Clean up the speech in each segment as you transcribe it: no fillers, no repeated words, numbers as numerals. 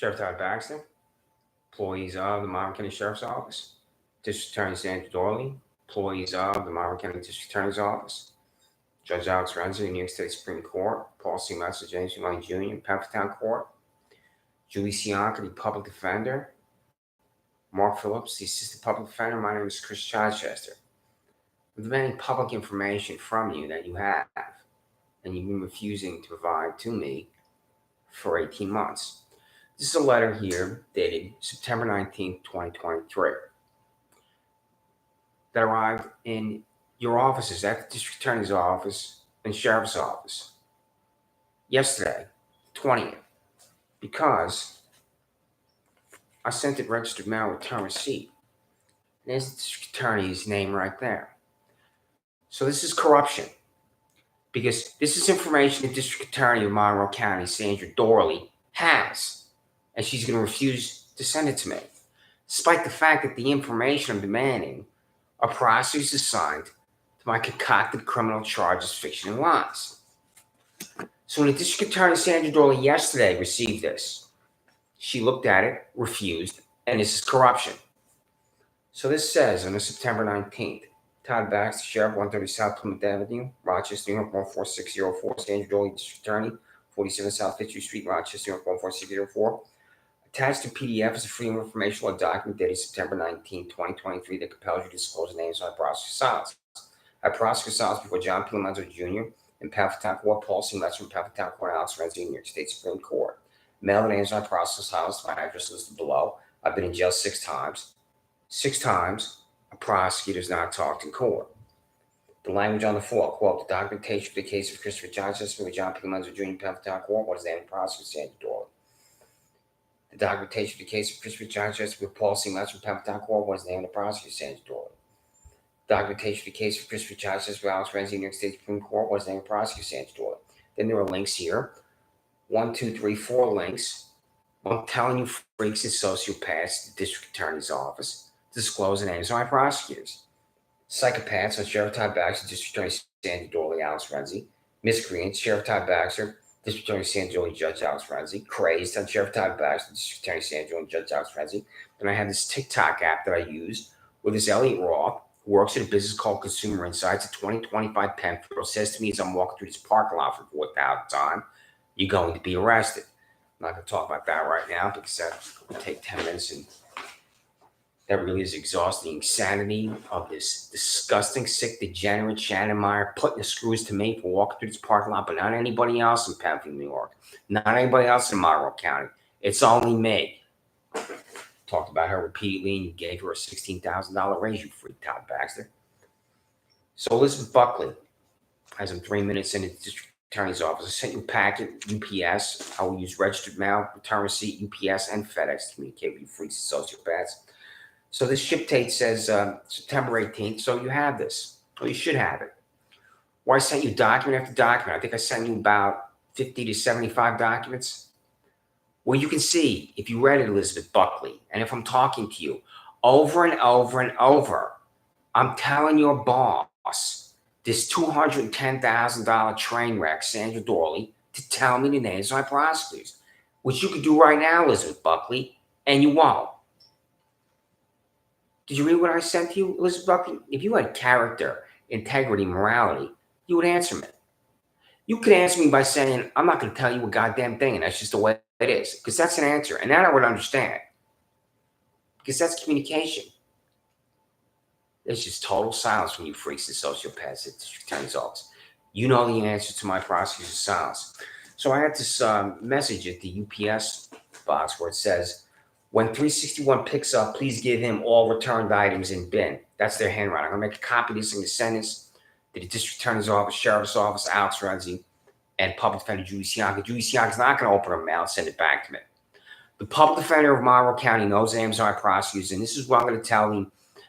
Sheriff Todd Baxter, employees of the Monroe County Sheriff's Office, District Attorney Sandra Doorley, employees of the Monroe County District Attorney's Office, Judge Alex Renzi, New York State Supreme Court, Paul C. Messer, James Long Jr., Pemberton Court, Julie Cianca, the Public Defender, Mark Phillips, the Assistant Public Defender. My name is Chris Chichester. I'm demanding public information from you that you have, and you've been refusing to provide to me for 18 months. This is a letter here dated September 19th, 2023, that arrived in your offices at the District Attorney's Office and Sheriff's Office yesterday, 20th, because I sent it registered mail return receipt. There's the District Attorney's name right there. So this is corruption, because this is information the District Attorney of Monroe County, Sandra Doorley, has, and she's going to refuse to send it to me, despite the fact that the information I'm demanding are prosecutors assigned to my concocted criminal charges, fiction, and lies. So when the District Attorney, Sandra Doorley, yesterday received this, she looked at it, refused, and this is corruption. So this says on September 19th, Todd Baxter, Sheriff, 130 South Plymouth Avenue, Rochester, New York, 14604. Sandra Doorley, District Attorney, 47 South Fitchie Street, Rochester, New York, 14604. Attached to PDF is a Freedom of Information Law document dated September 19, 2023 that compels you to disclose the names of my prosecutor silence. I prosecute silence before John P. Lomenzo Jr. in Pemberton Court, Paul C. Messer in Pemberton Court, Alex Renzi in New York State Supreme Court. Mail the names of my prosecutor silence, my address listed below. I've been in jail 6 times. 6 times, a prosecutor is not talked in court. The language on the floor, quote, the documentation for the case of Christopher Johnson with John P. Lomenzo Jr. in Pemberton Court, what is the name of the prosecutor, Sandra Doorley? The documentation for the case of Christopher Johnson with Paul C. Messer in Pemberton Court, what is the name of the prosecutor, Sandra Doorley? Documentation for the case of Christopher Johnson with Alex Renzi in New York State Supreme Court, what is the name of the prosecutor, Sandra Doorley? Then there are links here, 1, 2, 3, 4 links. I'm telling you freaks and sociopaths at the District Attorney's Office to disclose the names of my prosecutors. Psychopaths on Sheriff Todd Baxter, District Attorney Sandra Doorley, Alex Renzi. Miscreants, Sheriff Todd Baxter, District Attorney Sandra Doorley, Judge Alex Renzi. Crazed on Sheriff Todd Baxter, District Attorney Sandra Doorley, Judge Alex Renzi. Then I have this TikTok app that I use with this Elliot Roth, who works at a business called Consumer Insights at 2025 Penfield, says to me as I'm walking through this parking lot for 4,000 time, you're going to be arrested. I'm not going to talk about that right now because that will take 10 minutes, and that really is exhausting insanity of this disgusting, sick, degenerate Shannon Meyer putting the screws to me for walking through this parking lot, but not anybody else in Penfield, New York. Not anybody else in Monroe County. It's only me. Talked about her repeatedly, and you gave her a $16,000 raise, you freak, Todd Baxter. So Elizabeth Buckley, as I'm 3 minutes into the District Attorney's Office, I sent you a packet, UPS. I will use registered mail, return receipt, UPS, and FedEx to communicate with you freaks and sociopaths. So this ship date says September 18th, so you have this. Or you should have it. Or I sent you document after document. I think I sent you about 50 to 75 documents. Well, you can see, if you read it, Elizabeth Buckley, and if I'm talking to you over and over and over, I'm telling your boss, this $210,000 train wreck, Sandra Doorley, to tell me the names of my prosecutors, which you could do right now, Elizabeth Buckley, and you won't. Did you read what I sent to you, Elizabeth Buckley? If you had character, integrity, morality, you would answer me. You could answer me by saying, I'm not going to tell you a goddamn thing, and that's just the way it is, because that's an answer, and that I would understand, because that's communication. There's just total silence from you freaks and sociopaths at the District Attorney's Office. You know the answer to my prosecutor's silence. So I had this message at the UPS box where it says, when 361 picks up, please give him all returned items in bin. That's their handwriting. I'm going to make a copy of this and send this to the District Attorney's Office, Sheriff's Office, Alex Renzi, and Public Defender Julie Cianca. Julie Cianca's not going to open her mail and send it back to me. The Public Defender of Monroe County knows the names of my prosecutors, and this is what I'm going to tell the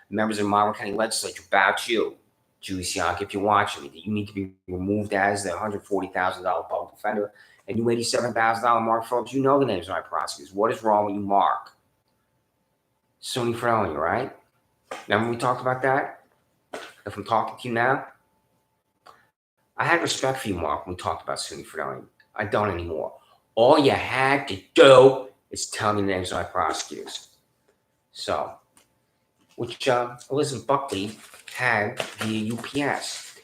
members of the Monroe County Legislature about you, Julie Cianca, if you're watching me, that you need to be removed as the $140,000 public defender, and you $87,000 Mark Phillips. You know the names of my prosecutors. What is wrong with you, Mark? SUNY felony, right? Remember we talked about that? If I'm talking to you now, I had respect for you, Mark, when we talked about SUNY felony. I don't anymore. All you had to do It's telling me the names of my prosecutors. So, which Elizabeth Buckley had via UPS.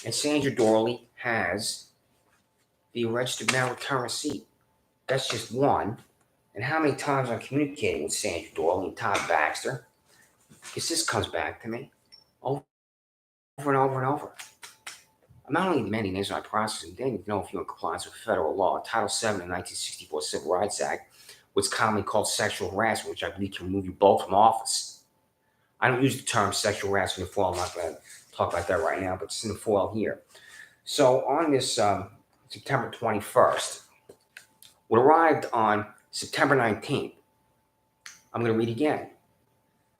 And Sandra Doorley has the registered mail return receipt. That's just one. And how many times I'm communicating with Sandra Doorley and Todd Baxter, because this comes back to me over and over and over. I'm not only demanding names of my prosecutors, they need to know if you're in compliance with federal law. Title VII of the 1964 Civil Rights Act, what's commonly called sexual harassment, which I believe can remove you both from office. I don't use the term sexual harassment in foil. I'm not going to talk about that right now, but it's in the foil here. So on this September 21st, what arrived on September 19th, I'm going to read again.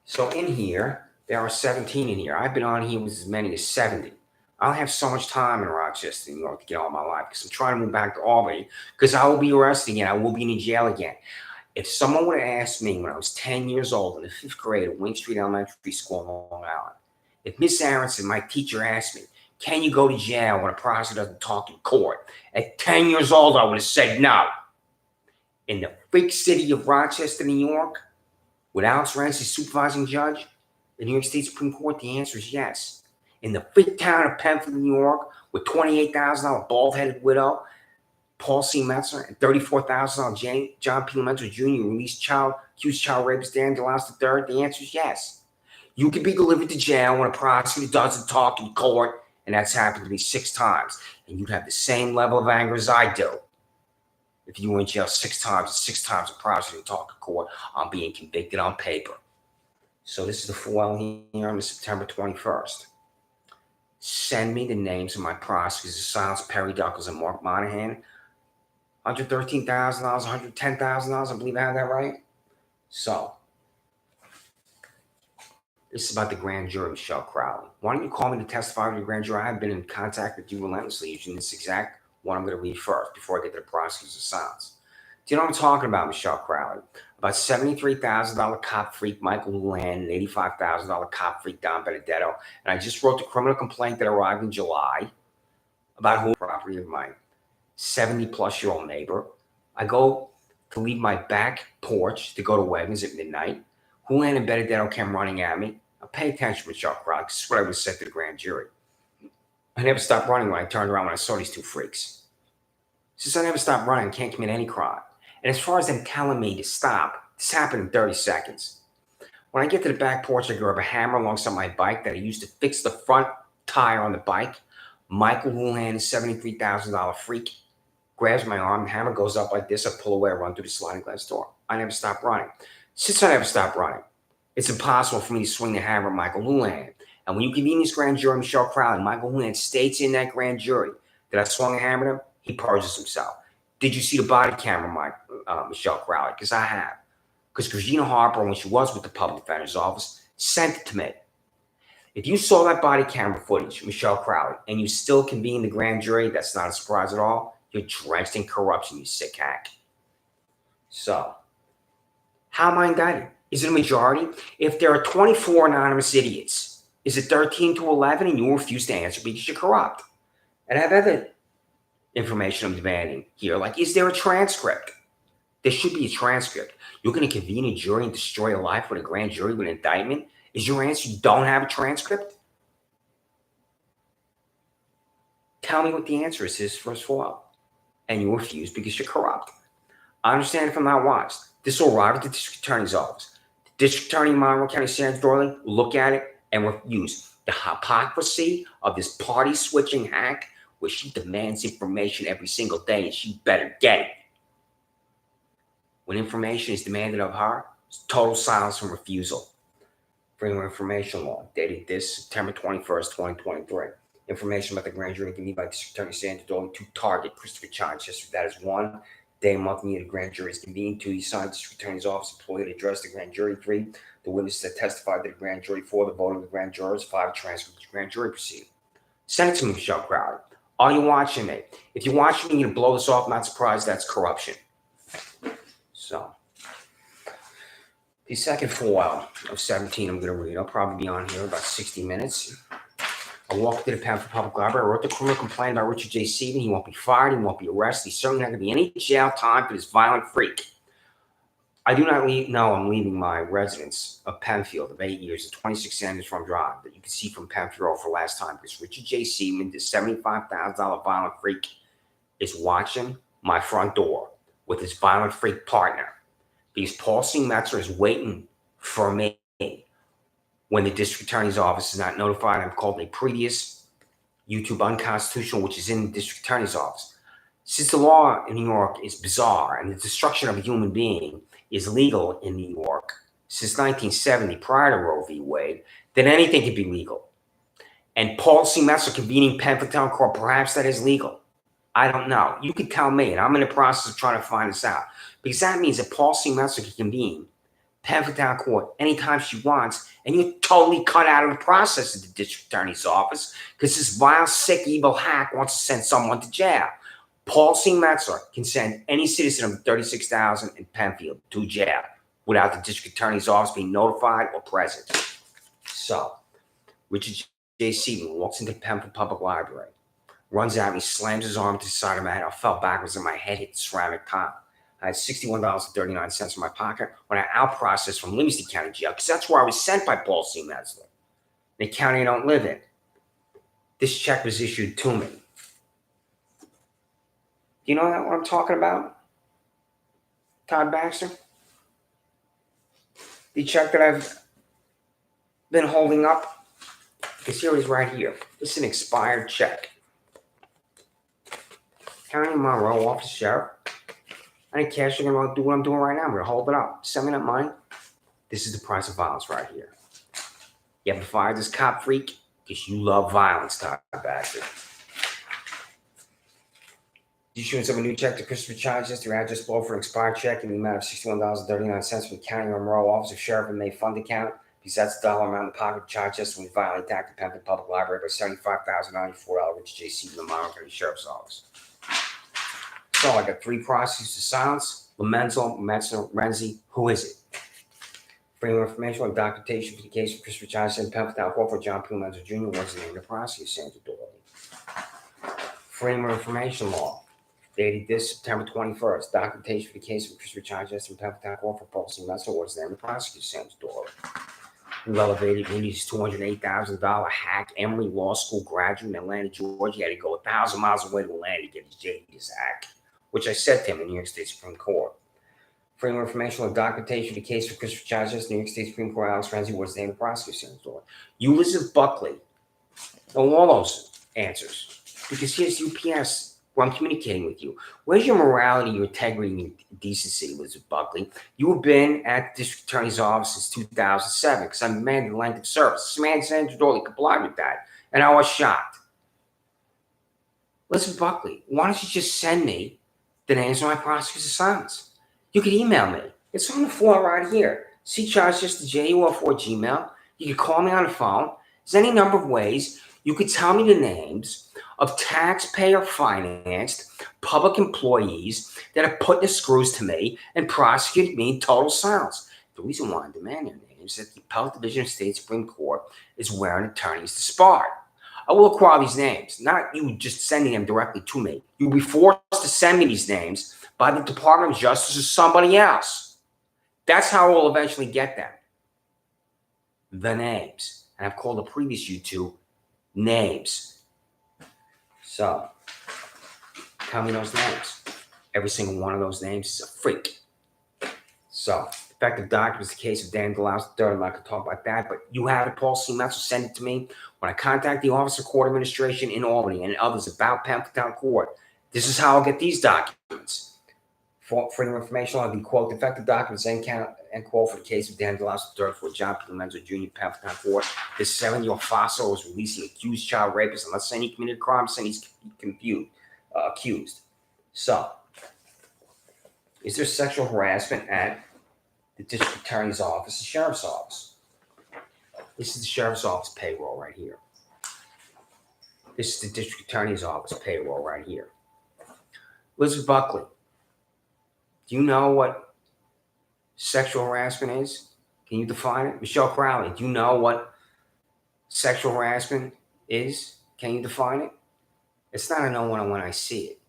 So in here, there are 17 in here. I've been on here with as many as 70. I don't have so much time in Rochester, New York to get all my life because I'm trying to move back to Albany because I will be arrested again. I will be in jail again. If someone would have asked me when I was 10 years old in the 5th grade at Wing Street Elementary School in Long Island, if Miss Aronson, my teacher, asked me, can you go to jail when a prosecutor doesn't talk in court? At 10 years old, I would have said no. In the big city of Rochester, New York, with Alex Renzi supervising judge, the New York State Supreme Court, the answer is yes. In the big town of Penfield, New York, with $28,000 bald-headed widow, Paul C. Metzler, and $34,000 John P. Metzler Jr. released accused child rapist Dan DeLaus III, the answer is yes. You can be delivered to jail when a prosecutor doesn't talk in court, and that's happened to me 6 times. And you'd have the same level of anger as I do. If you were in jail 6 times, 6 times a prosecutor talk in court, I'm being convicted on paper. So this is the foil here on September 21st. Send me the names of my prosecutors, Silas Perry Duckles and Mark Monahan. $113,000, $110,000, I believe I have that right. So, this is about the grand jury, Michelle Crowley. Why don't you call me to testify with the grand jury? I have been in contact with you relentlessly using this exact one I'm going to read first before I get to the prosecutor's silence. Do you know what I'm talking about, Michelle Crowley? About $73,000 cop freak Michael Houlihan and $85,000 cop freak Don Benedetto. And I just wrote the criminal complaint that arrived in July about who property of my 70-plus-year-old neighbor. I go to leave my back porch to go to Wegmans at midnight. Houlihan and Benedetto came running at me. Now pay attention, Michelle Crowley. This is what I was said to the grand jury. I never stopped running when I turned around when I saw these 2 freaks. Since I never stopped running, I can't commit any crime. And as far as them telling me to stop, this happened in 30 seconds. When I get to the back porch, I grab a hammer alongside my bike that I used to fix the front tire on the bike. Michael Houlihan, $73,000 freak, grabs my arm, the hammer goes up like this, I pull away, I run through the sliding glass door. I never stopped running. Since I never stopped running, it's impossible for me to swing the hammer at Michael Houlihan. And when you convene this grand jury, Michelle Crowley, Michael Houlihan states in that grand jury that I swung a hammer at him, he purges himself. Did you see the body camera, Michelle Crowley? Because I have. Because Regina Harper, when she was with the public defender's office, sent it to me. If you saw that body camera footage, Michelle Crowley, and you still convene the grand jury, that's not a surprise at all. You're drenched in corruption, you sick hack. So, how am I indicted? Is it a majority? If there are 24 anonymous idiots, is it 13-11 and you refuse to answer because you're corrupt? And I have other information I'm demanding here, like, is there a transcript? There should be a transcript. You're going to convene a jury and destroy a life with a grand jury with an indictment? Is your answer you don't have a transcript? Tell me what the answer is his first foil. And you refuse because you're corrupt. I understand if I'm not watched. This will arrive at the district attorney's office. The district attorney in Monroe County, Sandra Doorley, will look at it and refuse. The hypocrisy of this party-switching hack where she demands information every single day and she better get it. When information is demanded of her, it's total silence and refusal. Freedom of Information Law, dated this September 21st, 2023. Information about the grand jury convened by District Attorney Sandra Doorley to target Christopher Chichester. That is 1 day, a month, the grand jury is convened. 2, the assigned District Attorney's Office employee to address the grand jury. 3, the witnesses that testified to the grand jury. 4, the vote of the grand jurors. 5, transcript of the grand jury proceeding. Send it to me, Michelle Crowley. Are you watching me? If you're watching me, you're going to blow this off. Not surprised, that's corruption. So, the second foil of 17 I'm going to read. I'll probably be on here about 60 minutes. I walked to the Penfield Public Library. I wrote the criminal complaint about Richard J. Seaton. He won't be fired. He won't be arrested. He's certainly not going to be any jail time for this violent freak. I do not know I'm leaving my residence of Penfield of 8 years at 26 Sandra Farm Drive that you can see from Penfield for last time because Richard J. Seaman, the $75,000 violent freak, is watching my front door with his violent freak partner because Paul C. Metzler is waiting for me when the district attorney's office is not notified. I've called a previous YouTube unconstitutional, which is in the district attorney's office. Since the law in New York is bizarre and the destruction of a human being is legal in New York since 1970, prior to Roe v. Wade, then anything can be legal. And Paul C. Metzler convening Penfield Town Court, perhaps that is legal. I don't know. You could tell me, and I'm in the process of trying to find this out. Because that means that Paul C. Metzler can convene Penfield Town Court anytime she wants, and you're totally cut out of the process at the district attorney's office because this vile, sick, evil hack wants to send someone to jail. Paul C. Metzler can send any citizen of 36,000 in Penfield to jail without the district attorney's office being notified or present. So, Richard J. Seaman walks into the Penfield Public Library, runs at me, slams his arm to the side of my head. I fell backwards and my head hit the ceramic tile. I had $61.39 in my pocket when I out-processed from Livingston County Jail because that's where I was sent by Paul C. Metzler, the county I don't live in. This check was issued to me. Do you know what I'm talking about? Todd Baxter? The check that I've been holding up? Because here it is right here. This is an expired check. County Monroe, Office Sheriff. I ain't cashing it. I'm going to do what I'm doing right now. I'm going to hold it up. Send me that money. This is the price of violence right here. You haven't fired this cop freak because you love violence, Todd Baxter. Issuance of a new check to Christopher Charges through address below for an expired check in the amount of $61.39 from the County Monroe Office of Sheriff and May Fund account because that's the dollar amount in the pocket of Charges when we violently attacked the Penfield Public Library by $75,094, Richard J. Seaman, the Monroe County Sheriff's Office. So I got 3 prosecutions to silence: Lamenzel, Metzler, Renzi. Who is it? Freedom of information on documentation for the case of Christopher Johnson and Penfield Town Court for John P. Menzel Jr. was the name of the prosecutor, Sandra Doorley. Freedom of information law, dated this September 21st. Documentation for the case of Christopher Johnson and Penfield Town Court for Paul C. Menzel was the name of the prosecutor, Sandra Doorley. Who elevated Rudy's $208,000 hack, Emory Law School graduate in Atlanta, Georgia. He had to go 1,000 miles away to Atlanta to get his JD's hack, which I said to him in New York State Supreme Court. Freedom of information on documentation for the case for Christopher Charges, New York State Supreme Court, Alex Renzi was the name of the prosecutor. Ulysses Buckley. Know all those answers. Because here's UPS where I'm communicating with you. Where's your morality, your integrity, and your decency, Elizabeth Buckley? You have been at the district attorney's office since 2007 because I'm demanding the length of service. This man, Sandra Doorley, complied with that. And I was shocked. Elizabeth Buckley, why don't you just send me the names of my prosecutor's assignments? You can email me. It's on the floor right here. See Charges to JUL4 Gmail. You can call me on the phone. There's any number of ways you could tell me the names of taxpayer-financed public employees that have put the screws to me and prosecuted me in total silence. The reason why I demand their names is that the Appellate Division of State Supreme Court is where an attorney is disbarred. I will acquire these names, not you just sending them directly to me. You'll be forced to send me these names by the Department of Justice or somebody else. That's how we'll eventually get them. The names. And I've called the previous YouTube names. So, tell me those names. Every single one of those names is a freak. So, effective documents, the case of Dan DeLaus III. I'm not going to talk about that, but you have it, Paul C. Metzler. Send it to me. When I contact the Office of Court Administration in Albany and others about Penfield Town Court, this is how I'll get these documents. Freedom of information law, the quote, effective documents and quote for the case of Dan DeLaus III for John P. Menzel Jr. Penfield Town Court. This 7-year fossil was releasing accused child rapist. I'm not saying he committed a crime, I'm saying he's accused. So, is there sexual harassment at the district attorney's office, the sheriff's office? This is the sheriff's office payroll right here. This is the district attorney's office payroll right here. Elizabeth Buckley, do you know what sexual harassment is? Can you define it? Michelle Crowley, do you know what sexual harassment is? Can you define it? It's not a no one when I see it.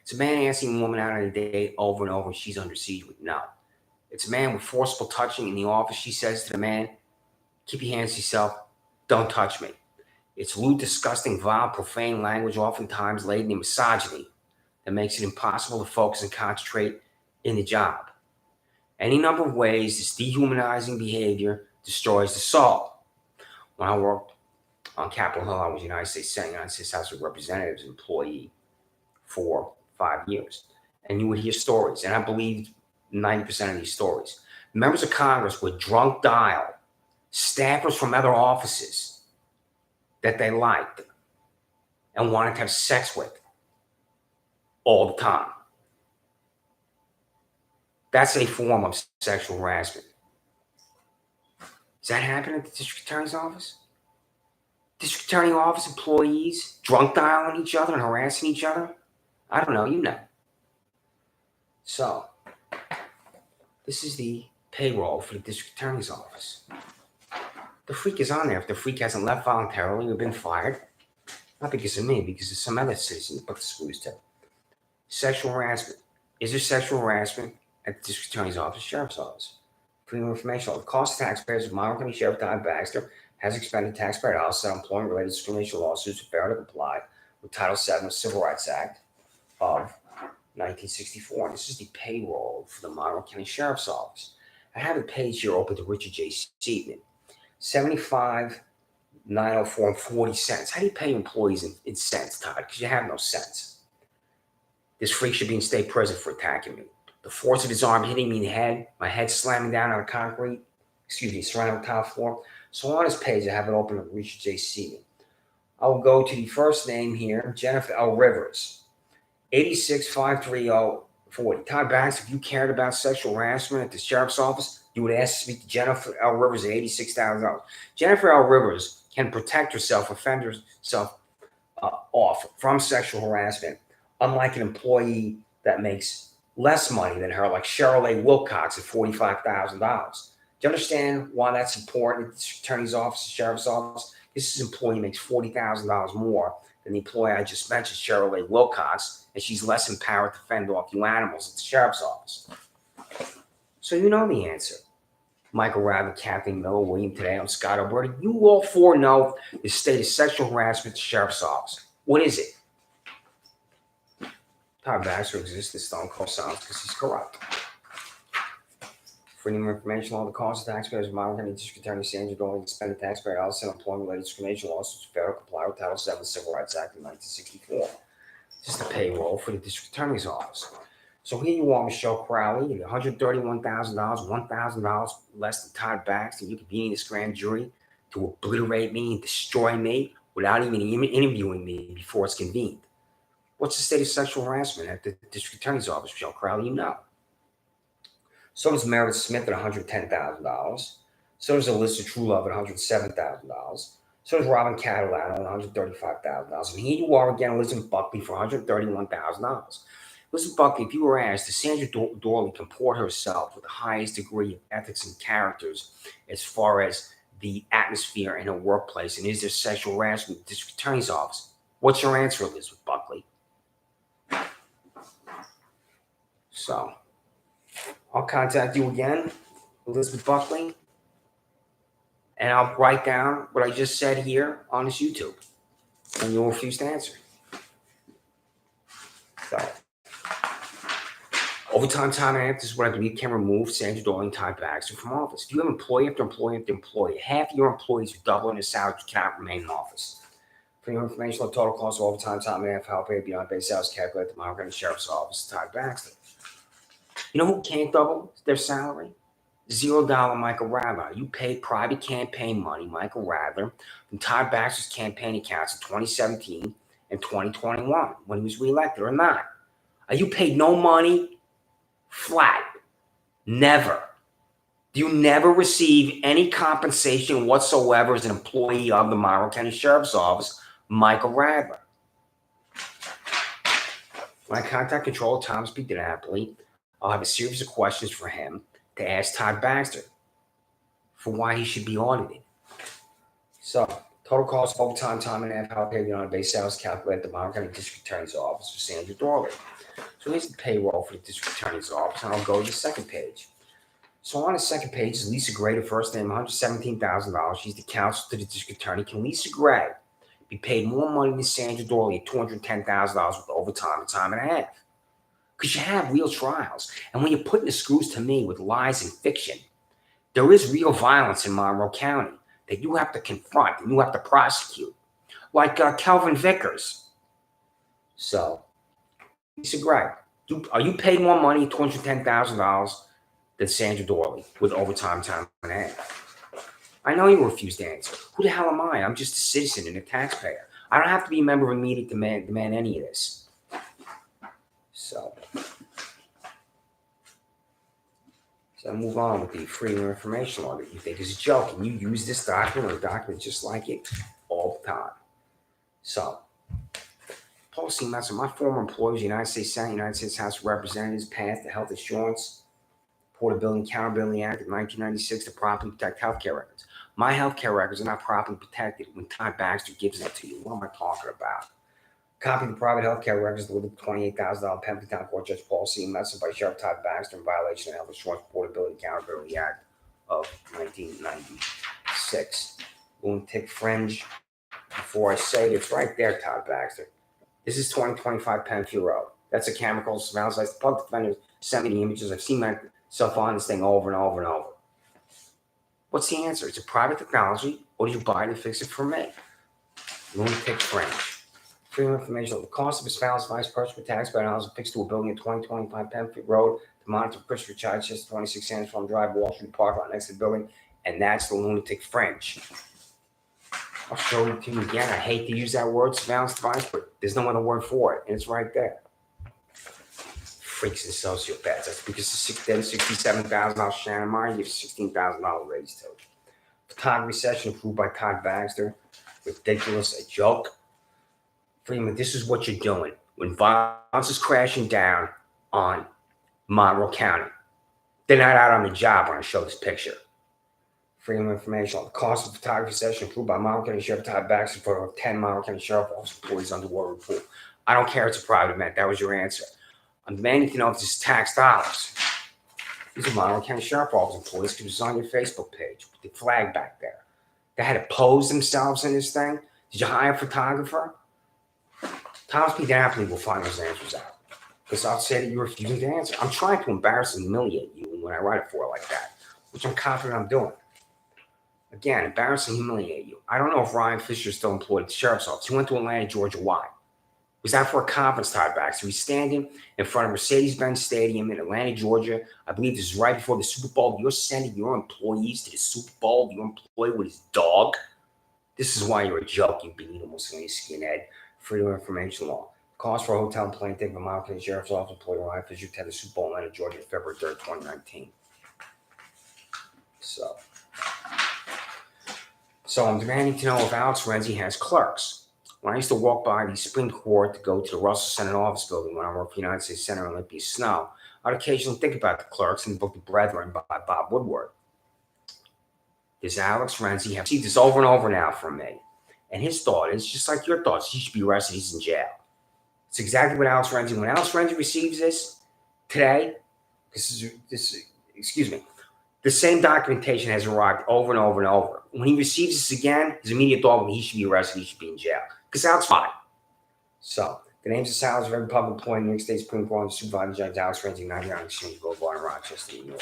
It's a man asking a woman out on a date over and over and she's under siege with no. It's a man with forcible touching in the office. She says to the man, keep your hands to yourself. Don't touch me. It's lewd, disgusting, vile, profane language, oftentimes laden in misogyny, that makes it impossible to focus and concentrate in the job. Any number of ways this dehumanizing behavior destroys the soul. When I worked on Capitol Hill, I was United States House of Representatives employee for 5 years. And you would hear stories, and I believed 90% of these stories. Members of Congress would drunk dial staffers from other offices that they liked and wanted to have sex with all the time. That's a form of sexual harassment. Does that happen at the district attorney's office? District attorney office employees drunk dialing each other and harassing each other? I don't know, you know. So, this is the payroll for the district attorney's office. The freak is on there. If the freak hasn't left voluntarily or been fired, not because of me, because of some other citizens, but the screws too. Sexual harassment. Is there sexual harassment at the district attorney's office, sheriff's office? For your information, the cost of taxpayers of Monroe County Sheriff Todd Baxter has expended taxpayer dollars on employment-related discrimination lawsuits to fail to comply with Title VII of the Civil Rights Act of 1964. And this is the payroll for the Monroe County Sheriff's Office. I have a page here open to Richard J. Seaton. $75,904 and 40 cents. How do you pay your employees in cents, Todd? Because you have no cents. This freak should be in state prison for attacking me. The force of his arm hitting me in the head, my head slamming down on the concrete, surrounding the tile floor. So on his page, I have it open to Richard J. Seaton. I will go to the first name here, Jennifer L. Rivers, 86-530-40. Todd Baxter, if you cared about sexual harassment at the sheriff's office, you would ask to speak to Jennifer L. Rivers at $86,000. Jennifer L. Rivers can protect herself, offend herself off from sexual harassment, unlike an employee that makes less money than her, like Cheryl A. Wilcox at $45,000. Do you understand why that's important at the attorney's office, the sheriff's office? This employee makes $40,000 more than the employee I just mentioned, Cheryl A. Wilcox, and she's less empowered to fend off you animals at the sheriff's office. So you know the answer. Michael Rabbit, Kathleen Miller, William Today, I'm Scott Alberti. You all four know the state of sexual harassment at the sheriff's office. What is it? Todd Baxter exists in stone cold silence because he's corrupt. For any more information on the cost of taxpayers of Monroe County District Attorney Sandra Doorley expended taxpayer dollars in employment-related discrimination lawsuits to fail to comply with Title VII Civil Rights Act of 1964. This is the payroll for the district attorney's office. So here you are, Michelle Crowley, $131,000, $1,000 less than Todd Baxter. You convening this grand jury to obliterate me and destroy me without even interviewing me before it's convened. What's the state of sexual harassment at the district attorney's office, Michelle Crowley? You know. So does Meredith Smith at $110,000. So does Alyssa Trulove at $107,000. So does Robin Catalano at $135,000. And here you are again, Elizabeth Buckley for $131,000. Elizabeth Buckley, if you were asked, does Sandra Doorley comport herself with the highest degree of ethics and characters as far as the atmosphere in her workplace, and is there sexual harassment at the district attorney's office? What's your answer, Elizabeth Buckley? So, I'll contact you again, Elizabeth Buckley, and I'll write down what I just said here on this YouTube, and you'll refuse to answer. So, overtime time and a half, this is what I believe can remove Sandra Doorley and Todd Baxter from office. If you have employee after employee after employee, half of your employees are doubling their salary, you cannot remain in office. For your information on the total cost of overtime time and a half, help paid beyond base salaries calculated at the Monroe County Sheriff's Office, Todd Baxter. You know who can't double their salary? $0 Michael Radler. You paid private campaign money, Michael Radler, from Todd Baxter's campaign accounts in 2017 and 2021 when he was reelected or not. Are you paid no money? Flat. Never. Do you never receive any compensation whatsoever as an employee of the Monroe County Sheriff's Office, Michael Radler? When I contact Controller Thomas P. DiNapoli, I'll have a series of questions for him to ask Todd Baxter for why he should be audited. So, total cost of overtime time and a half, how paid beyond base salaries calculated at the Monroe County District Attorney's Office for Sandra Doorley. So here's the payroll for the District Attorney's Office, and I'll go to the second page. So on the second page is Lisa Gray, the first name, $117,000. She's the counsel to the district attorney. Can Lisa Gray be paid more money than Sandra Doorley at $210,000 with overtime and time and a half? Because you have real trials. And when you're putting the screws to me with lies and fiction, there is real violence in Monroe County that you have to confront and you have to prosecute, like Kelvin Vickers. So, Lisa Gray, are you paid more money, $210,000, than Sandra Doorley with overtime time and a half? I know you refuse to answer. Who the hell am I? I'm just a citizen and a taxpayer. I don't have to be a member of a meeting to demand any of this. So I move on with the Freedom of Information Law that you think is a joke, and you use this document or a document just like it all the time. So, Paul C. Messer, my former employees, United States Senate, United States House of Representatives, passed the Health Insurance Portability and Accountability Act of 1996 to properly protect healthcare records. My healthcare records are not properly protected when Todd Baxter gives them to you. What am I talking about? Copy of the private healthcare records delivered to $28,000 Pemberton Town Court Judge Paul C. Messer by Sheriff Todd Baxter in violation of the Health Insurance Portability and Accountability Act of 1996. Lunatic fringe. Before I say it, it's right there, Todd Baxter. This is 2025 Penfield Road. That's a chemical surveillance. The public defender sent me the images. I've seen myself on this thing over and over and over. What's the answer? It's a private technology, or do you buy it and fix it for me? Lunatic fringe. Freedom of Information. The cost of a spouse vice purchase for taxpayer dollars affixed to a building at 2025 Penfield Road to monitor Christopher Child, just 26 Sanders Farm Drive, Wall Street Park, right next to the building, and that's the lunatic fringe. I'll show it to you again. I hate to use that word, surveillance device, but there's no other word for it, and it's right there. Freaks and sociopaths. That's because the $67,000 Shannon Meyer gives $16,000 raise to it. Photography session approved by Todd Baxter. Ridiculous, a joke. Freeman, this is what you're doing when violence is crashing down on Monroe County. They're not out on the job when I show this picture. Freedom of Information on the cost of photography session approved by Monroe County Sheriff Todd Baxter for 10 Monroe County Sheriff Office employees underwater report. I don't care. It's a private event. That was your answer. I'm demanding to know if this is tax dollars. These are Monroe County Sheriff Office employees because it's on your Facebook page with the flag back there. They had to pose themselves in this thing. Did you hire a photographer? Thomas P. Napoli will find those answers out. Because I'll say that you're refusing to answer. I'm trying to embarrass and humiliate you when I write it for like that, which I'm confident I'm doing. Again, embarrass and humiliate you. I don't know if Ryan Fisher is still employed at the Sheriff's Office. He went to Atlanta, Georgia. Why? Was that for a conference, Todd Baxter? He's standing in front of Mercedes-Benz Stadium in Atlanta, Georgia. I believe this is right before the Super Bowl. You're sending your employees to the Super Bowl. Your employee with his dog. This is why you're a joke, you bean Mussolini skinhead. Freedom of Information Law. Cost for a hotel and plane ticket from Monroe County Sheriff's Office employee Ryan Fisher to the Super Bowl in Atlanta, Georgia, February 3rd, 2019. So I'm demanding to know if Alex Renzi has clerks. When I used to walk by the Supreme Court to go to the Russell Senate Office Building when I worked for the United States Senator Olympia Snow, I'd occasionally think about the clerks in the book The Brethren by Bob Woodward. Does Alex Renzi have received this over and over now from me? And his thought is, just like your thoughts, he should be arrested, he's in jail. It's exactly what Alex Renzi, when Alex Renzi receives this today, the same documentation has arrived over and over and over. When he receives this again, his immediate thought, he should be arrested, he should be in jail. Because Alex fine. So, the names and salaries of every public employee in New York State Supreme Court and Supervising Judge Alex Renzi, 99 Exchange Boulevard in Rochester, New York.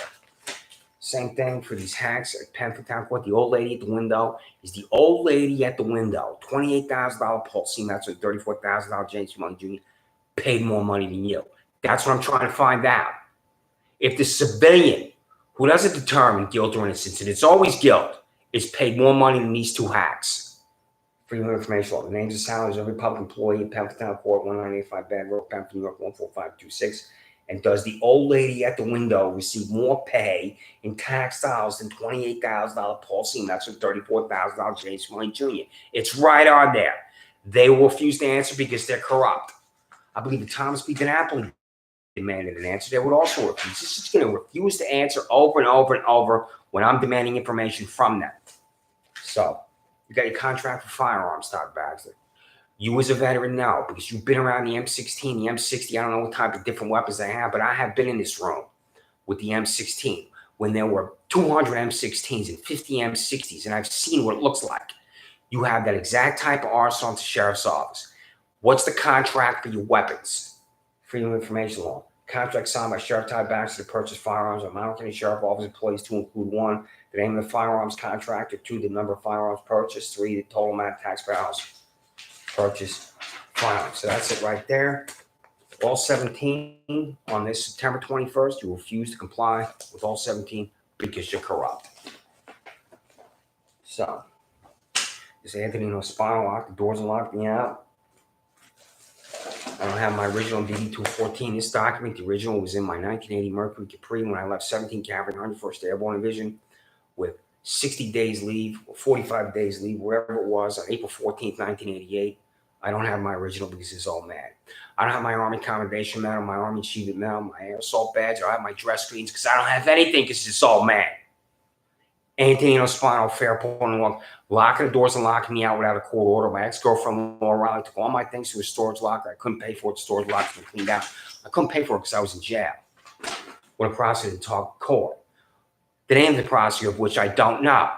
Same thing for these hacks at Penfield Town Court. The old lady at the window is the old lady at the window. $28,000 Paul C. Metzer, $34,000 James Money Jr. paid more money than you. That's what I'm trying to find out. If the civilian who doesn't determine guilt or innocence, and it's always guilt, is paid more money than these two hacks. Freedom of Information Law. The names and salaries of every public employee at Penfield Town Court, 1985 Bad Road, Penfield, New York, 14526. And does the old lady at the window receive more pay in tax dollars than $28,000 Paul C. Metzer, $34,000 James Money Jr.? It's right on there. They will refuse to answer because they're corrupt. I believe that Thomas P. DiNapoli demanded an answer. They would also refuse. It's just going to refuse to answer over and over and over when I'm demanding information from them. So, you got your contract for firearms, Todd Baxter. You as a veteran know, because you've been around the M16, the M60. I don't know what type of different weapons they have, but I have been in this room with the M16 when there were 200 M16s and 50 M60s, and I've seen what it looks like. You have that exact type of arsenal at the sheriff's office. What's the contract for your weapons? Freedom of Information Law. Contract signed by Sheriff Todd Baxter to purchase firearms of Monroe County Sheriff Office employees to include 1, the name of the firearms contractor, 2, the number of firearms purchased, 3, the total amount of taxpayer dollars purchased firearms. So that's it right there. All 17 on this September 21st, you refuse to comply with all 17 because you're corrupt. So, this Anthony no spinal lock, the doors are locked me out. I don't have my original DD-214. This document, the original, was in my 1980 Mercury Capri when I left 17 Cavalry 101st Airborne Division with 60 days leave, or 45 days leave, wherever it was, on April 14th, 1988. I don't have my original because it's all mad. I don't have my Army Commendation Medal, my Army Achievement Medal, my Air Assault Badge. I don't have my dress screens because I don't have anything because it's all mad. Anthony no spinal, fair point and walk, locking the doors and locking me out without a court order. My ex-girlfriend, Laura Riley, took all my things to a storage locker. I couldn't pay for it. The storage locker was cleaned out. I couldn't pay for it because I was in jail when a prosecutor talked court. The name of the prosecutor, of which I don't know.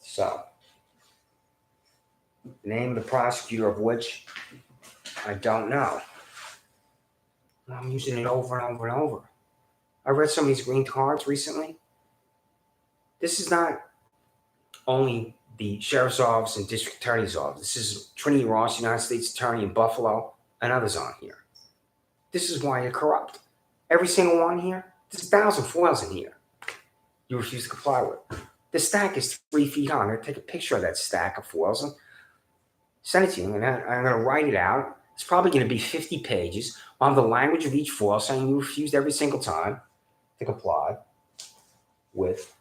So, the name of the prosecutor, of which I don't know. I'm using it over and over and over. I read some of these green cards recently. This is not only the sheriff's office and district attorney's office. This is Trinity Ross, United States Attorney in Buffalo, and others on here. This is why you're corrupt. Every single one here, there's 1,000 foils in here you refuse to comply with. The stack is 3 feet high. I'm going to take a picture of that stack of foils and send it to you. And I'm going to write it out. It's probably going to be 50 pages on the language of each foil saying you refused every single time to comply with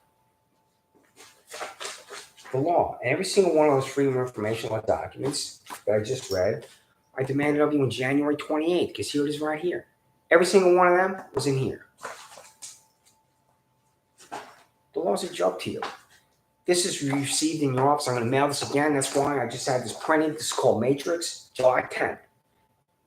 the law. And every single one of those Freedom of Information Law documents that I just read, I demanded of you on January 28th, because here it is right here. Every single one of them was in here. The law's a joke to you. This is received in your office. I'm going to mail this again. That's why I just had this printed. This is called Matrix, July 10th.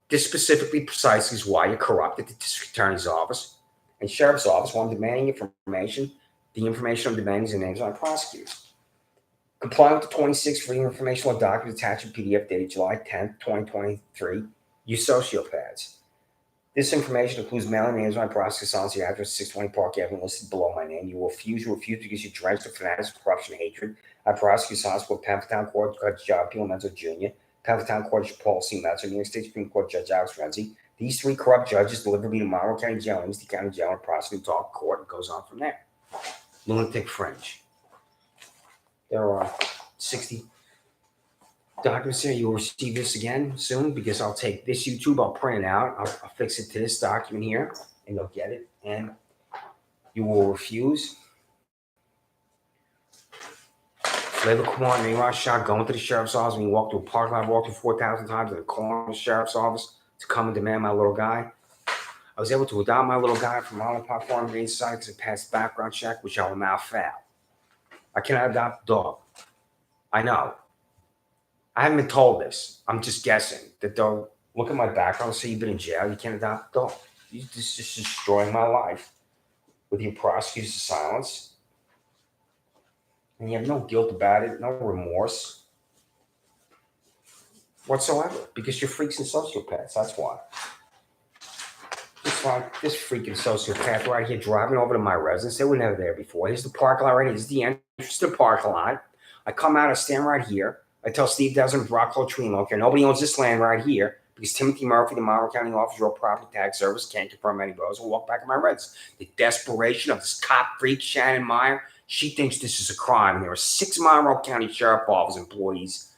This specifically, precisely, is why you're corrupt at the district attorney's office and sheriff's office while I'm demanding information. The information I'm demanding is the names of my prosecutors. Comply with the 26th Freedom of Information Law document attached in PDF dated July 10th, 2023. You sociopaths. This information includes mailing names of my prosecutors on the address 620 Park Avenue listed below my name. You refuse because you drenched of fanatics, corruption, and hatred. I prosecute Hospital, Pamphatown Court, Judge John P. Menzo Jr., Pamphatown Court, Paul C. Metzer, New York State Supreme Court Judge Alex Renzi. These 3 corrupt judges delivered me to Monroe County Jail, East County Jail, and prosecuting talk court, and goes on from there. Lunatic fringe. There are 60 documents here. You will receive this again soon because I'll take this YouTube, I'll print it out, I'll fix it to this document here, and you'll get it. And you will refuse. Labor command, name out shot, going to the sheriff's office. When you walk through a parking lot, walk through 4,000 times in the corner of the sheriff's office to come and demand my little guy. I was able to adopt my little guy from Island Park Farm Green Side because it passed background check, which I will now fail. I cannot adopt a dog. I know. I haven't been told this. I'm just guessing that they'll look at my background and say you've been in jail. You can't adopt a dog. This is destroying my life with your prosecutor's silence. And you have no guilt about it, no remorse whatsoever, because you're freaks and sociopaths. That's why. Just like this freaking sociopath right here driving over to my residence. They were never there before. Here's the parking lot right here. This is the entrance to the parking lot. I come out, I stand right here. I tell Steve Desmond, Rockville Tree Locator, nobody owns this land right here because Timothy Murphy, the Monroe County Officer of Property Tax Service, can't confirm any votes and walk back in my residence. The desperation of this cop freak, Shannon Meyer, she thinks this is a crime. And there are 6 Monroe County Sheriff Office employees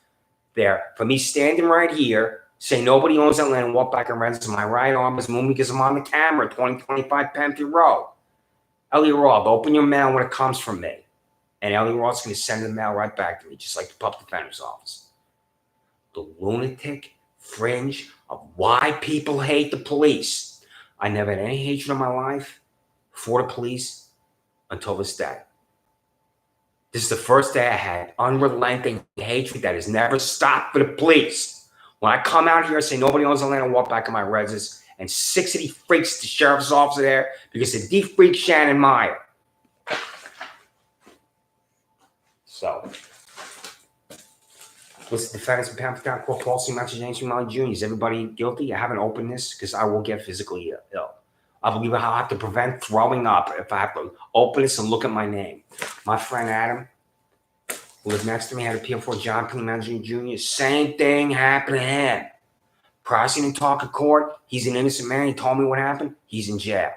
there. For me standing right here, say nobody owns that land and walk back in residence, my right arm is moving because I'm on the camera, 2025 Panther Road. Elliot Roth, open your mail when it comes from me. And Elliot Roth's going to send the mail right back to me, just like the public defender's office. The lunatic fringe of why people hate the police. I never had any hatred in my life for the police until this day. This is the first day I had unrelenting hatred that has never stopped for the police. When I come out here and say nobody owns the land, I walk back in my residence, and 6 of these freaks, the sheriff's officer there, because of the freak Shannon Meyer. So, was the defendants in Pamphlet Court falsely mentioned James McMillan Jr.? Is everybody guilty? I haven't opened this because I will get physically ill. I believe I'll have to prevent throwing up if I have to open this and look at my name. My friend Adam, who lived next to me, had appeal for John P. Mangione Jr. Same thing happened to him. Prosecutor didn't talk in court. He's an innocent man. He told me what happened. He's in jail.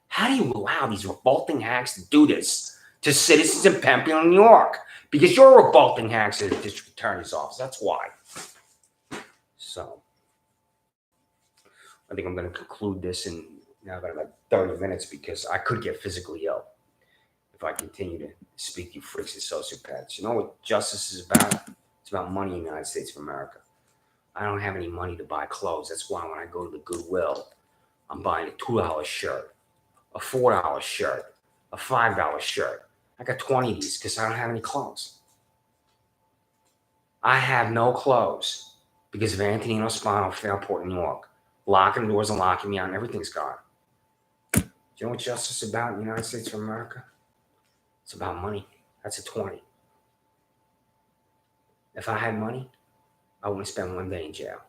How do you allow these revolting hacks to do this to citizens in Pemberton, New York? Because you're revolting hacks at the district attorney's office. That's why. So, I think I'm going to conclude this in now that I'm at 30 minutes because I could get physically ill if I continue to speak you freaks and sociopaths. You know what justice is about? It's about money in the United States of America. I don't have any money to buy clothes. That's why when I go to the Goodwill, I'm buying a $2 shirt, a $4 shirt, a $5 shirt. I got 20 of these because I don't have any clothes. I have no clothes because of Antonino Spano, Fairport, New York. Locking doors and locking me out, and everything's gone. Do you know what justice is about in the United States of America? It's about money. That's a 20. If I had money, I wouldn't spend one day in jail.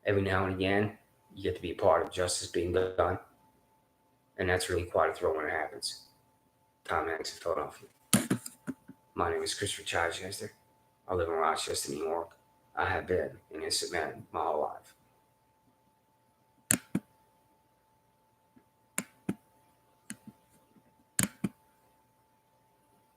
Every now and again, you get to be a part of justice being done. And that's really quite a thrill when it happens. Tom Hanks in Philadelphia. My name is Christopher Chichester. I live in Rochester, New York. I have been an innocent man my whole life.